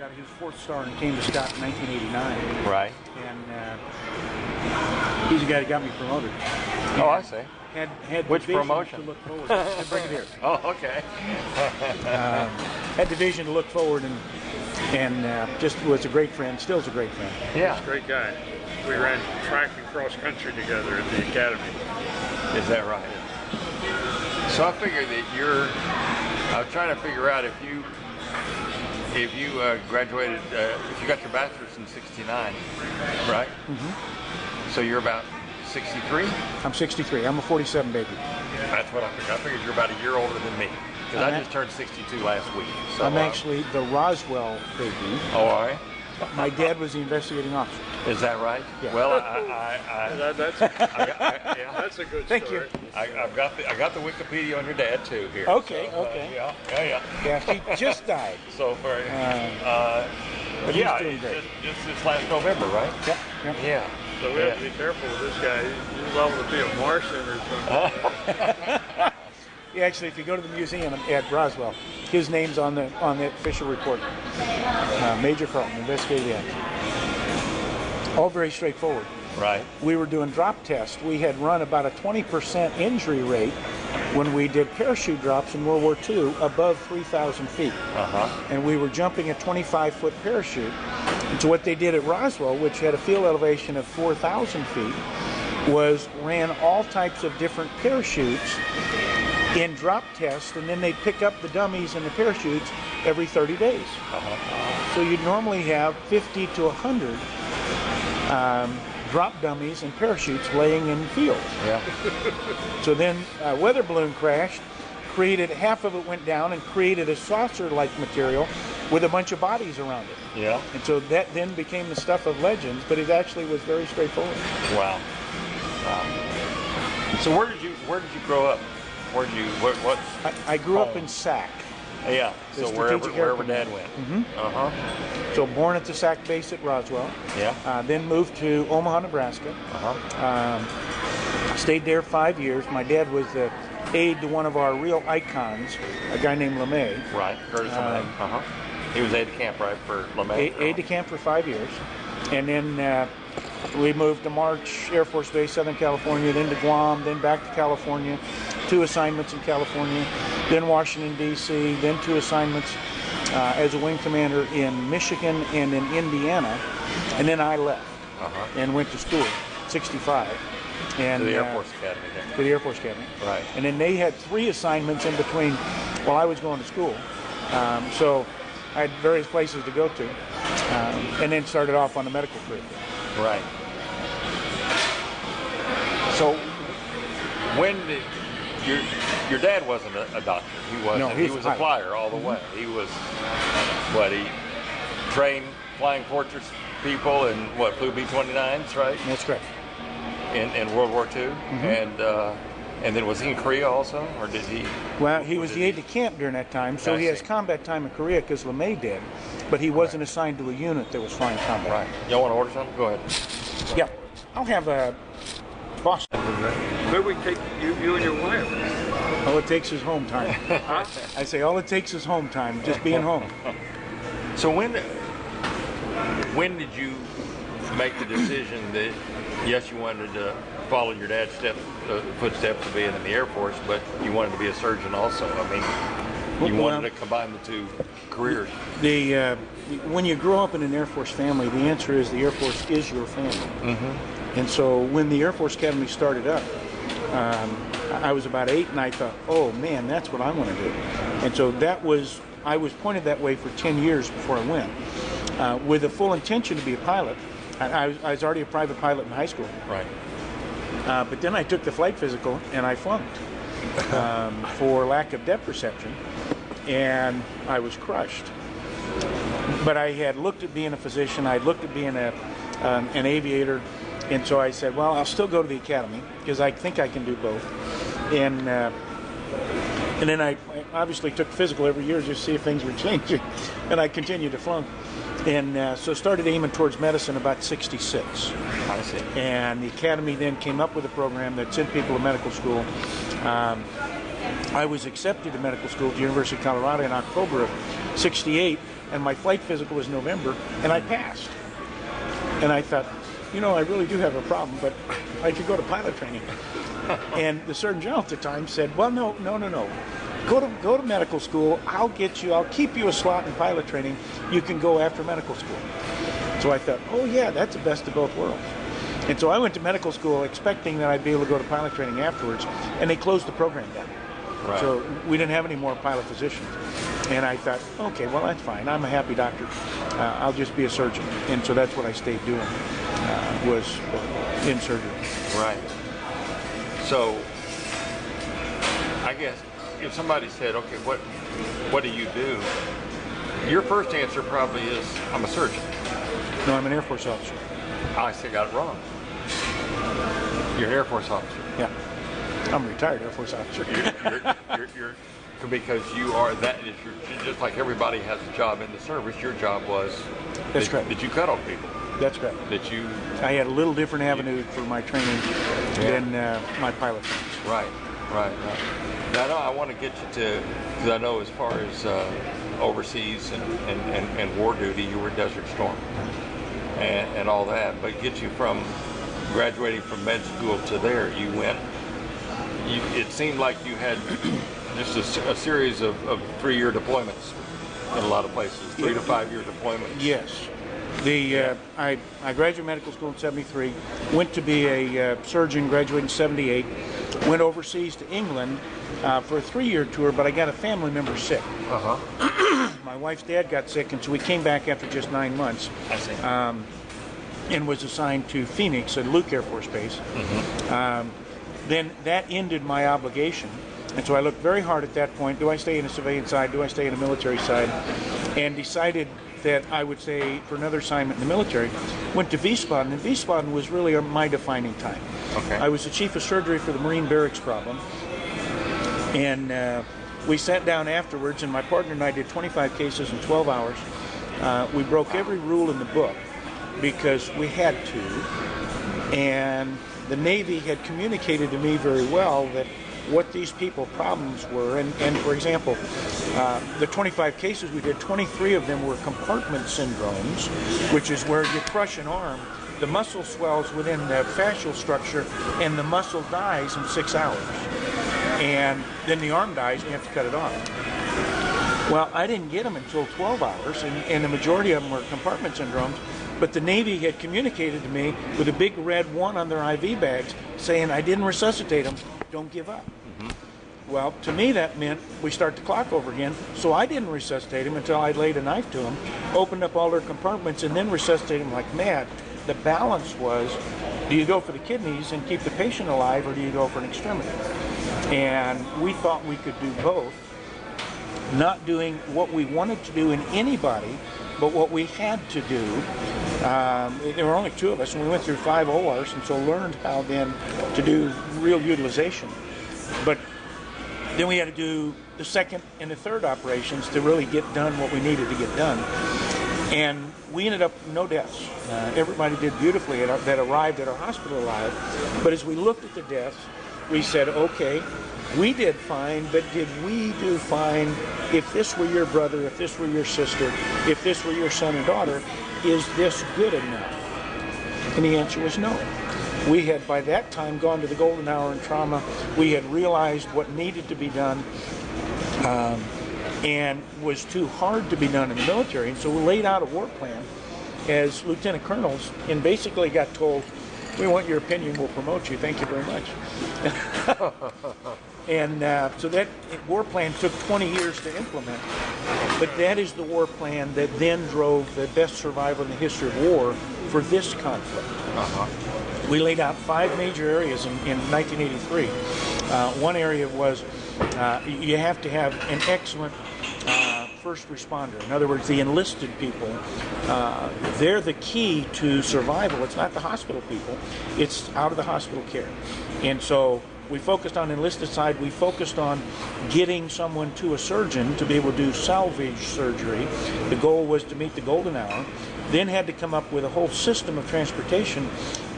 got his 4th star and came to Scott in 1989. Right. And he's the guy that got me promoted. Oh, I see. Had Which vision promotion? To look forward. Bring it here. Oh, okay. Had the vision to look forward and just was a great friend. Still is a great friend. Yeah. He's a great guy. We ran track and cross country together at the academy. Is that right? So I figured that I was trying to figure out if you graduated, if you got your bachelor's in '69, right? Mm-hmm. So you're about 63? I'm 63. I'm a 47 baby. That's what I figured. I figured you're about a year older than me. Because I just turned 62 last week. So, I'm actually the Roswell baby. Oh, all right. My dad was the investigating officer. Is that right? Yeah. Well, That's a good Thank story. you. I got the Wikipedia on your dad too here. Okay, so, okay. Yeah. He just died. So for but yeah, he's doing great. just this last November, right? Yep. Yeah. So we have to be careful with this guy. He's liable to be a Martian or something. Yeah, actually, if you go to the museum at Roswell, his name's on the official report. Major Carlton, investigative actor. All very straightforward. Right. We were doing drop tests. We had run about a 20% injury rate when we did parachute drops in World War II above 3,000 feet. And we were jumping a 25-foot parachute. And so what they did at Roswell, which had a field elevation of 4,000 feet, was ran all types of different parachutes in drop tests, and then they'd pick up the dummies and the parachutes every 30 days. So you'd normally have 50 to 100 drop dummies and parachutes laying in fields. Yeah. So then a weather balloon crashed, half of it went down and created a saucer-like material with a bunch of bodies around it. Yeah. And so that then became the stuff of legends, but it actually was very straightforward. Wow. So where did you grow up? I grew up in Sac. Yeah. So wherever Dad went. So born at the Sac base at Roswell. Yeah. Then moved to Omaha, Nebraska. Stayed there 5 years. My dad was the aide to one of our real icons, a guy named LeMay. Right. Curtis LeMay. He was aide de camp, right, for LeMay. Aide de camp for 5 years, and then we moved to March Air Force Base, Southern California, then to Guam, then back to California. 2 assignments in California, then Washington, D.C., then 2 assignments as a wing commander in Michigan and in Indiana. And then I left and went to school, 65. And, to the Air Force Academy there. To the Air Force Academy. Right. And then they had 3 assignments in between while I was going to school. So I had various places to go to. And then started off on the medical career. Right. So when did your dad wasn't a doctor? He wasn't. No, he was a flyer all the way. He was he trained Flying Fortress people and flew B-29s, right? That's correct. In World War II, and then was he in Korea also, or did he? Well, he was the aide de camp during that time, so he has combat time in Korea because LeMay did, but he wasn't assigned to a unit that was flying combat. Right. Y'all want to order something? Go ahead. Yeah, I'll have a Boston. Where we take you and your wife? All it takes is home time. I say all it takes is home time, just being home. So when did you make the decision that yes, you wanted to follow your dad's footsteps of being in the Air Force, but you wanted to be a surgeon also? I mean, you wanted to combine the 2 careers. When you grow up in an Air Force family, the answer is the Air Force is your family. And so when the Air Force Academy started up, I was about 8, and I thought, oh man, that's what I want to do. And so I was pointed that way for 10 years before I went, with the full intention to be a pilot. I was already a private pilot in high school. Right. But then I took the flight physical and I flunked for lack of depth perception, and I was crushed. But I had looked at being a physician, I'd looked at being an aviator, and so I said, well, I'll still go to the academy because I think I can do both. And then I obviously took physical every year just to see if things were changing, and I continued to flunk. And so started aiming towards medicine about 66. I see. And the academy then came up with a program that sent people to medical school. I was accepted to medical school at the University of Colorado in October of '68, and my flight physical was November, and I passed. And I thought, you know, I really do have a problem, but I could go to pilot training. And the Surgeon General at the time said, well, no. Go to medical school. I'll keep you a slot in pilot training. You can go after medical school. So I thought, oh yeah, that's the best of both worlds. And so I went to medical school expecting that I'd be able to go to pilot training afterwards, and they closed the program down. Right. So we didn't have any more pilot physicians. And I thought, okay, well, that's fine. I'm a happy doctor. I'll just be a surgeon. And so that's what I stayed doing, was in surgery. Right. So I guess if somebody said, okay, what do you do? Your first answer probably is, I'm a surgeon. No, I'm an Air Force officer. I still got it wrong. You're an Air Force officer. Yeah. I'm a retired Air Force officer. You're because you are that. You're just like everybody has a job in the service. Your job was That's correct. That you cut on people. That's correct. That you. I had a little different avenue for my training than my pilot training. Right. Now I want to get you to, because I know as far as overseas and war duty, you were Desert Storm and all that, but get you from graduating from med school to there, you went. It seemed like you had just a series of 3-year deployments in a lot of places, 3 to 5 year deployments. Yes. I graduated medical school in '73, went to be a surgeon, graduated in '78, went overseas to England for a 3-year tour, but I got a family member sick. My wife's dad got sick, and so we came back after just 9 months. I see. And was assigned to Phoenix at Luke Air Force Base. Then that ended my obligation. And so I looked very hard at that point. Do I stay in the civilian side? Do I stay in the military side? And decided that I would stay for another assignment in the military. Went to Wiesbaden, and Wiesbaden was really my defining time. Okay. I was the chief of surgery for the Marine barracks problem. And we sat down afterwards, and my partner and I did 25 cases in 12 hours. We broke every rule in the book because we had to. And the Navy had communicated to me very well that what these people's problems were. And for example, the 25 cases we did, 23 of them were compartment syndromes, which is where you crush an arm, the muscle swells within the fascial structure, and the muscle dies in 6 hours. And then the arm dies, and you have to cut it off. Well, I didn't get them until 12 hours, and the majority of them were compartment syndromes. But the Navy had communicated to me with a big red 1 on their IV bags saying, I didn't resuscitate them, don't give up. Well, to me that meant we start the clock over again, so I didn't resuscitate them until I laid a knife to them, opened up all their compartments, and then resuscitated them like mad. The balance was, do you go for the kidneys and keep the patient alive, or do you go for an extremity? And we thought we could do both, not doing what we wanted to do in anybody, but what we had to do. There were only 2 of us, and we went through 5 ORs, and so learned how then to do real utilization. But then we had to do the 2nd and the 3rd operations to really get done what we needed to get done. And we ended up no deaths. Everybody did beautifully that arrived at our hospital alive. But as we looked at the deaths, we said, okay, we did fine, but did we do fine if this were your brother, if this were your sister, if this were your son or daughter, is this good enough? And the answer was no. We had by that time gone to the golden hour in trauma. We had realized what needed to be done and was too hard to be done in the military. And so we laid out a war plan as lieutenant colonels and basically got told, we want your opinion, we'll promote you, thank you very much. And so that war plan took 20 years to implement, but that is the war plan that then drove the best survival in the history of war for this conflict. We laid out 5 major areas in 1983. One area was you have to have an excellent first responder. In other words, the enlisted people, they're the key to survival. It's not the hospital people, it's out of the hospital care. And so we focused on the enlisted side. We focused on getting someone to a surgeon to be able to do salvage surgery. The goal was to meet the golden hour. Then had to come up with a whole system of transportation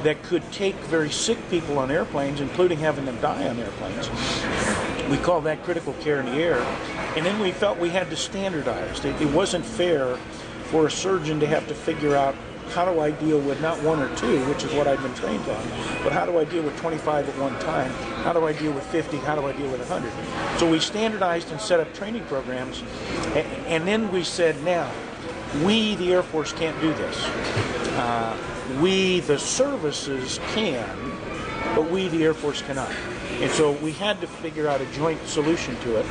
that could take very sick people on airplanes, including having them die on airplanes, We call that critical care in the air. And then we felt we had to standardize. It wasn't fair for a surgeon to have to figure out, how do I deal with not one or two, which is what I've been trained on, but how do I deal with 25 at one time? How do I deal with 50? How do I deal with 100? So we standardized and set up training programs, and then we said, now, we, the Air Force, can't do this. We, the services, can, but we, the Air Force, cannot. And so we had to figure out a joint solution to it.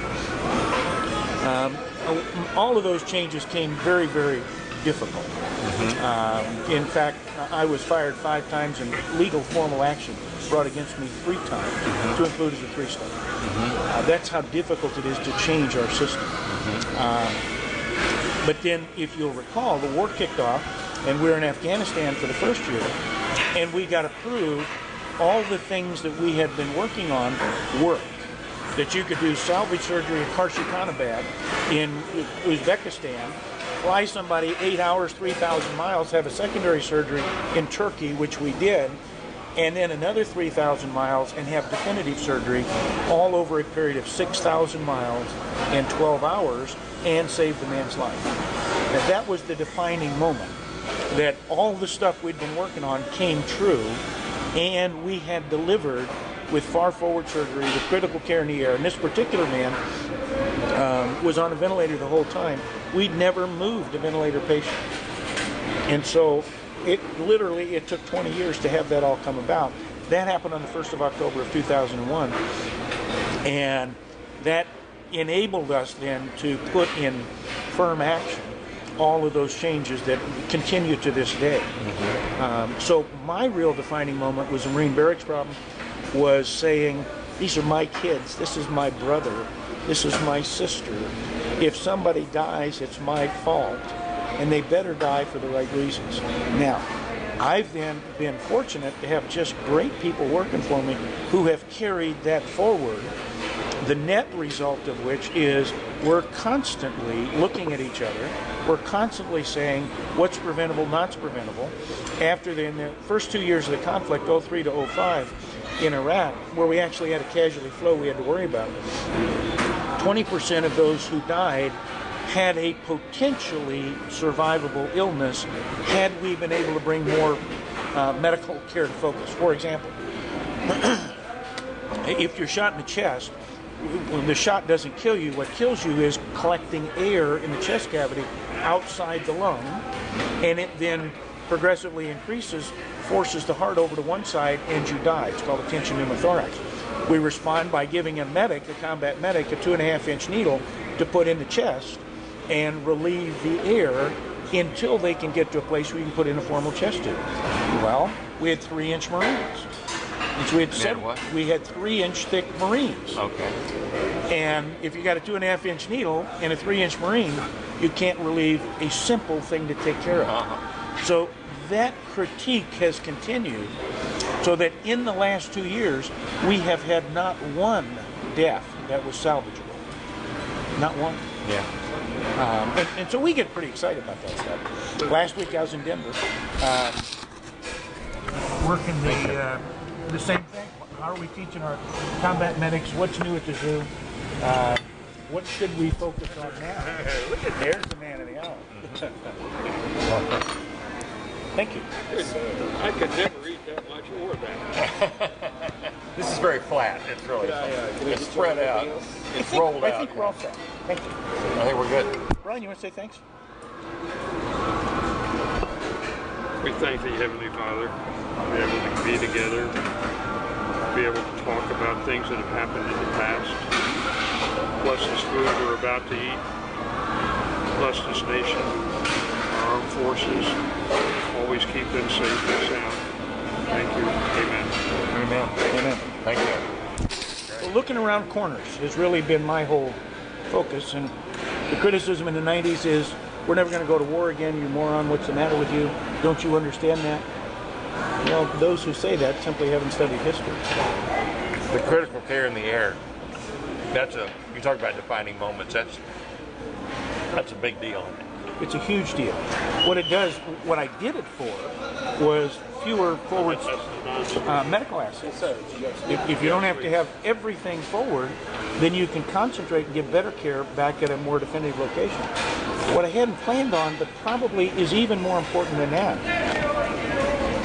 All of those changes came very, very difficult. In fact, I was fired 5 times and legal formal action brought against me 3 times, to include as a 3-star. That's how difficult it is to change our system. But then, if you'll recall, the war kicked off, and we were in Afghanistan for the first year, and we got approved all the things that we had been working on worked. That you could do salvage surgery at Karshikanabad in Uzbekistan, fly somebody 8 hours, 3,000 miles, have a secondary surgery in Turkey, which we did, and then another 3,000 miles and have definitive surgery all over a period of 6,000 miles and 12 hours and save the man's life. Now, that was the defining moment, that all the stuff we'd been working on came true, and we had delivered with far forward surgery, with critical care in the air. And this particular man was on a ventilator the whole time. We'd never moved a ventilator patient. And so it took 20 years to have that all come about. That happened on the 1st of October of 2001. And that enabled us then to put in firm action all of those changes that continue to this day. So my real defining moment was the Marine barracks problem, was saying, these are my kids, this is my brother, this is my sister. If somebody dies, it's my fault, and they better die for the right reasons. Now, I've then been fortunate to have just great people working for me who have carried that forward. The net result of which is we're constantly looking at each other. We're constantly saying what's preventable, not's preventable. After in the first 2 years of the conflict, 03 to 05, in Iraq, where we actually had a casualty flow we had to worry about, 20% of those who died had a potentially survivable illness had we been able to bring more medical care to focus. For example, if you're shot in the chest, when the shot doesn't kill you, what kills you is collecting air in the chest cavity outside the lung, and it then progressively increases, forces the heart over to one side, and you die. It's called a tension pneumothorax. We respond by giving a medic, a combat medic, a 2.5-inch needle to put in the chest and relieve the air until they can get to a place where you can put in a formal chest tube. Well, we had 3-inch Marines. And so we had 3-inch thick Marines. Okay. And if you got a 2.5-inch needle and a 3-inch Marine, you can't relieve a simple thing to take care of. So that critique has continued, so that in the last 2 years, we have had not one death that was salvageable. Not one. Yeah. And so we get pretty excited about that stuff. Last week I was in Denver, working the same thing. How are we teaching our combat medics what's new at the zoo? What should we focus on now? Look at there's the man of the hour. Thank you. I could never eat that much or that. This is very flat. It's really it's spread out. It's rolled out. I think we're all set. Thank you. I think we're good. Brian, you want to say thanks? We thank the Heavenly Father to be able to be together, be able to talk about things that have happened in the past. Bless this food we're about to eat. Bless this nation, our armed forces. Always keep them safe and sound. Thank you. Amen. Amen. Amen. Thank you. Well, looking around corners has really been my whole focus, and the criticism in the 90s is, we're never going to go to war again, you moron, what's the matter with you? Don't you understand that? Well, those who say that simply haven't studied history. The critical care in the air, you talk about defining moments, that's a big deal. It's a huge deal. What it does, what I did it for, was fewer forward medical assets. If you don't have to have everything forward, then you can concentrate and give better care back at a more definitive location. What I hadn't planned on, but probably is even more important than that,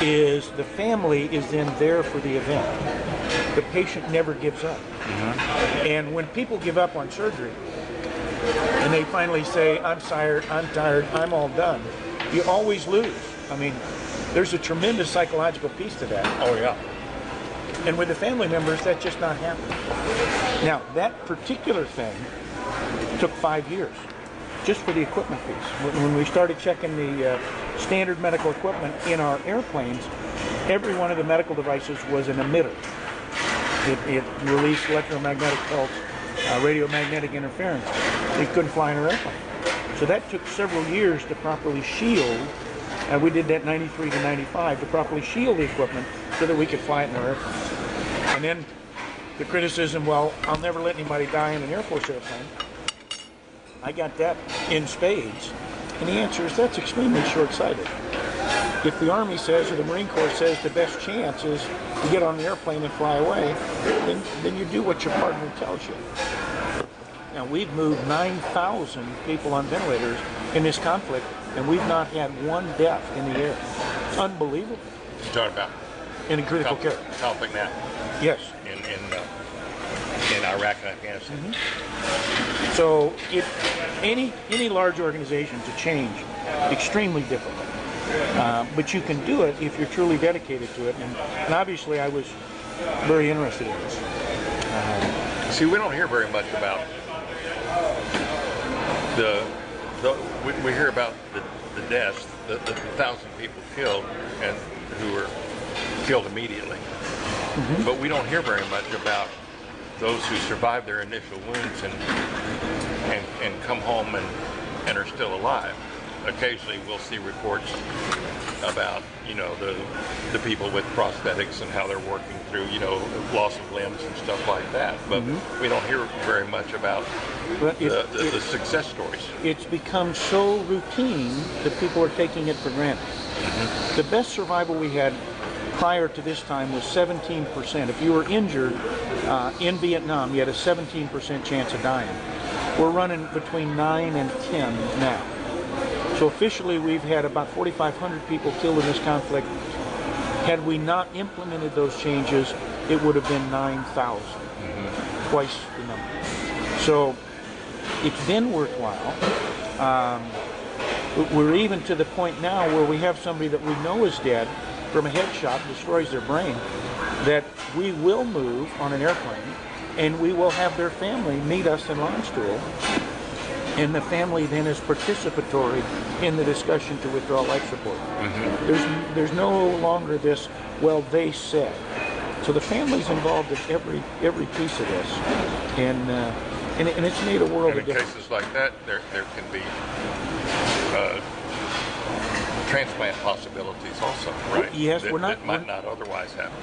is the family is then there for the event. The patient never gives up. And when people give up on surgery, and they finally say, I'm tired, I'm all done, you always lose. I mean, there's a tremendous psychological piece to that. Oh, yeah. And with the family members, that's just not happening. Now, that particular thing took 5 years, just for the equipment piece. When we started checking the standard medical equipment in our airplanes, every one of the medical devices was an emitter. It released electromagnetic pulse, radiomagnetic interference. It couldn't fly in our airplane. So that took several years to properly shield. We did that 93 to 95 to properly shield the equipment so that we could fly it in our airplane. And then the criticism, well, I'll never let anybody die in an Air Force airplane. I got that in spades. And the answer is that's extremely short-sighted. If the Army says or the Marine Corps says the best chance is to get on the airplane and fly away, then you do what your partner tells you. Now, we've moved 9,000 people on ventilators in this conflict, and we've not had one death in the air. It's unbelievable. You're talking about in critical care. Conflict now. Yes. In Iraq and Afghanistan. So, any large organization to change, extremely difficult. But you can do it if you're truly dedicated to it. And obviously, I was very interested in this. See, we don't hear very much about we hear about the deaths, the 1,000 people killed and who were killed immediately. But we don't hear very much about those who survived their initial wounds and come home and are still alive. Occasionally we'll see reports about, the people with prosthetics and how they're working through, loss of limbs and stuff like that. But we don't hear very much about the success stories. It's become so routine that people are taking it for granted. The best survival we had prior to this time was 17%. If you were injured in Vietnam, you had a 17% chance of dying. We're running between 9 and 10 now. So officially, we've had about 4,500 people killed in this conflict. Had we not implemented those changes, it would have been 9,000, twice the number. So it's been worthwhile. We're even to the point now where we have somebody that we know is dead from a headshot, destroys their brain, that we will move on an airplane, and we will have their family meet us in launch school. And the family then is participatory in the discussion to withdraw life support. There's no longer this, well, they said. So the family's involved in every piece of this, and it's made a world of difference. In cases like that, there can be transplant possibilities also, right? Yes, that might not otherwise happen.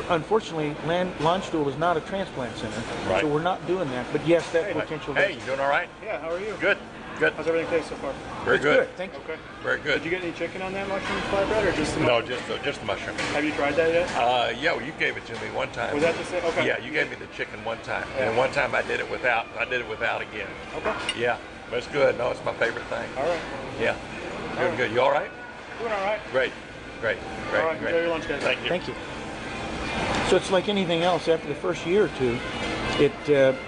Unfortunately, Landstuhl is not a transplant center, right. So we're not doing that. But yes, that potential. Hey, you doing all right? Yeah, how are you? Good. How's everything taste so far? Very good. Thank you. Okay. Very good. Did you get any chicken on that mushroom flatbread or just the No, mushroom? just the mushroom. Have you tried that yet? Yeah, well, you gave it to me one time. Was that the same? Okay. Yeah, you gave me the chicken one time, and one time I did it without again. Okay. Yeah, but it's good. No, it's my favorite thing. All right. Yeah, doing good. You all right? Doing all right. Great. All right. Enjoy your lunch, guys. Thank you. Thank you. So it's like anything else. After the first year or two, it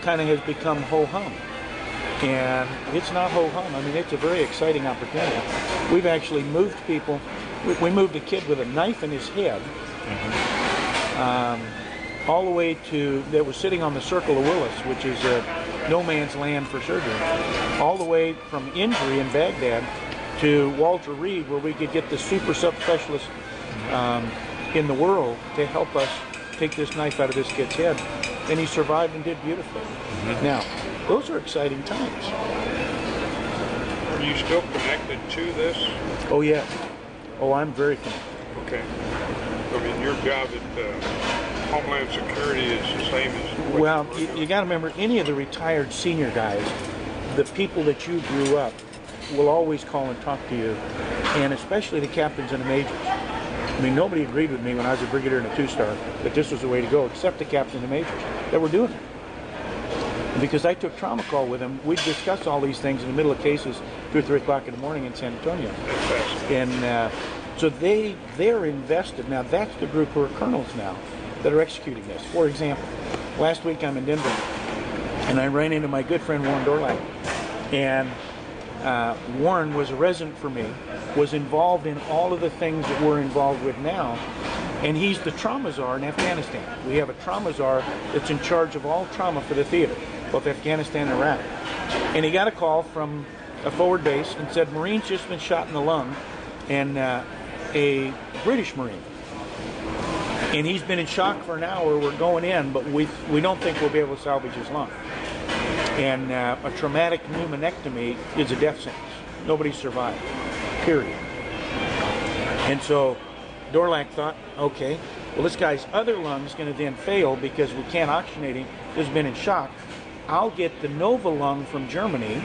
kind of has become ho-hum. And it's not ho-hum. I mean, it's a very exciting opportunity. We've actually moved people. We moved a kid with a knife in his head all the way to, that was sitting on the Circle of Willis, which is no man's land for surgery, all the way from injury in Baghdad to Walter Reed, where we could get the super subspecialist in the world to help us take this knife out of this kid's head. And he survived and did beautifully. Now, those are exciting times. Are you still connected to this? Oh, yeah. Oh, I'm very connected. Okay. I mean, your job at Homeland Security is the same as... Well, you got to remember, any of the retired senior guys, the people that you grew up will always call and talk to you, and especially the captains and the majors. I mean, nobody agreed with me when I was a brigadier and a 2-star that this was the way to go, except the captains and the majors that were doing it. And because I took trauma call with them, we'd discuss all these things in the middle of cases 2 or 3 o'clock in the morning in San Antonio. And so they're invested. Now, that's the group who are colonels now that are executing this. For example, last week I'm in Denver, and I ran into my good friend Warren Dorlack. And Warren was a resident for me, was involved in all of the things that we're involved with now, and he's the trauma czar in Afghanistan. We have a trauma czar that's in charge of all trauma for the theater, both Afghanistan and Iraq. And he got a call from a forward base and said, Marine's just been shot in the lung, and a British Marine. And he's been in shock for an hour. We're going in, but we don't think we'll be able to salvage his lung. And a traumatic pneumonectomy is a death sentence. Nobody survived, period. And so Dorlack thought, okay, well, this guy's other lung's going to then fail because we can't oxygenate him. He's been in shock. I'll get the Nova lung from Germany,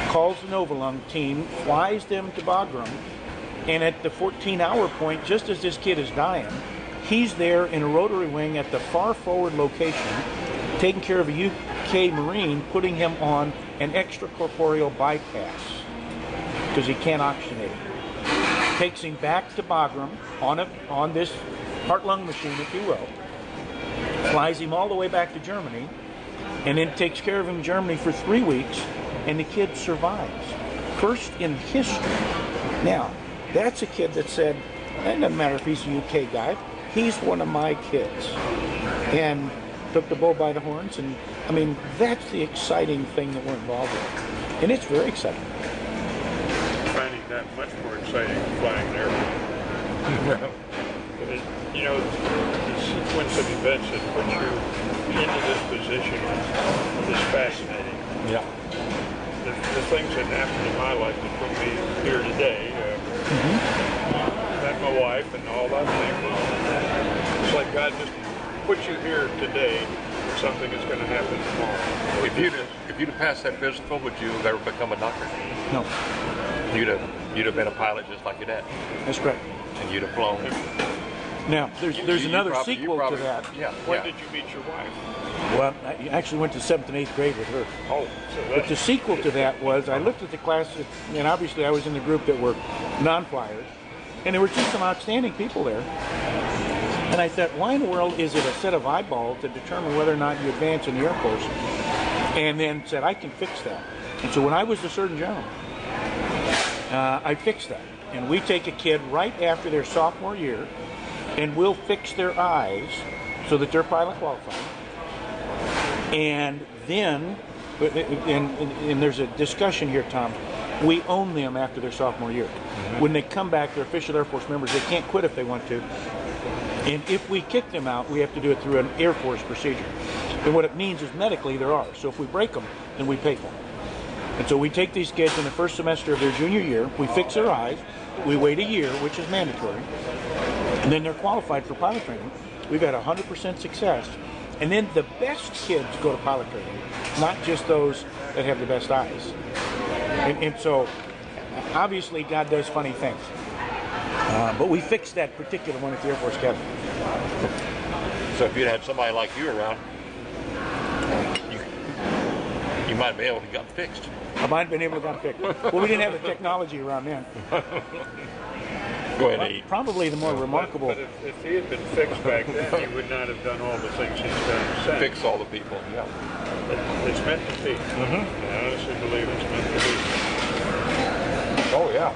calls the Nova lung team, flies them to Bagram, and at the 14-hour point, just as this kid is dying, he's there in a rotary wing at the far forward location, taking care of a UK Marine, putting him on an extracorporeal bypass because he can't oxygenate him. Takes him back to Bagram on this heart-lung machine, if you will, flies him all the way back to Germany, and then takes care of him in Germany for 3 weeks, and the kid survives. First in history. Now, that's a kid that said, it doesn't matter if he's a UK guy, he's one of my kids. And took the bull by the horns, and I mean, that's the exciting thing that we're involved with. And it's very exciting. Finding that much more exciting than flying an airplane. You know, the sequence of events that put you into this position is fascinating. Yeah. The things that happened in my life that put me here today, met my wife and all that thing, it's like God just put you here today for something that's going to happen tomorrow. If you'd have passed that physical, would you have ever become a doctor? No. You'd have been a pilot just like your dad. That's correct. And you'd have flown. Now, there's another sequel to that. Yeah. When did you meet your wife? Well, I actually went to 7th and 8th grade with her. Oh, so But the sequel to that was, I looked at the class, and obviously I was in the group that were non-flyers, and there were just some outstanding people there. And I thought, why in the world is it a set of eyeballs to determine whether or not you advance in the Air Force? And then said, I can fix that. And so when I was the Surgeon General, I fixed that. And we take a kid right after their sophomore year, and we'll fix their eyes so that they're pilot qualified. And then, and there's a discussion here, Tom, we own them after their sophomore year. When they come back, they're official Air Force members. They can't quit if they want to. And if we kick them out, we have to do it through an Air Force procedure. And what it means is medically there are. So if we break them, then we pay for them. And so we take these kids in the first semester of their junior year, we fix their eyes, we wait a year, which is mandatory, and then they're qualified for pilot training. We've had 100% success. And then the best kids go to pilot training, not just those that have the best eyes. And so, obviously, God does funny things. But we fixed that particular one at the Air Force Academy. So if you'd had somebody like you around, you might be able to get fixed. I might have been able to get fixed. Well, we didn't have the technology around then. Go ahead, Ed. Probably the more remarkable. But if he had been fixed back then, he would not have done all the things he's done since. Fix all the people. Yeah. It's meant to be. I honestly believe it's meant to be. Oh yeah.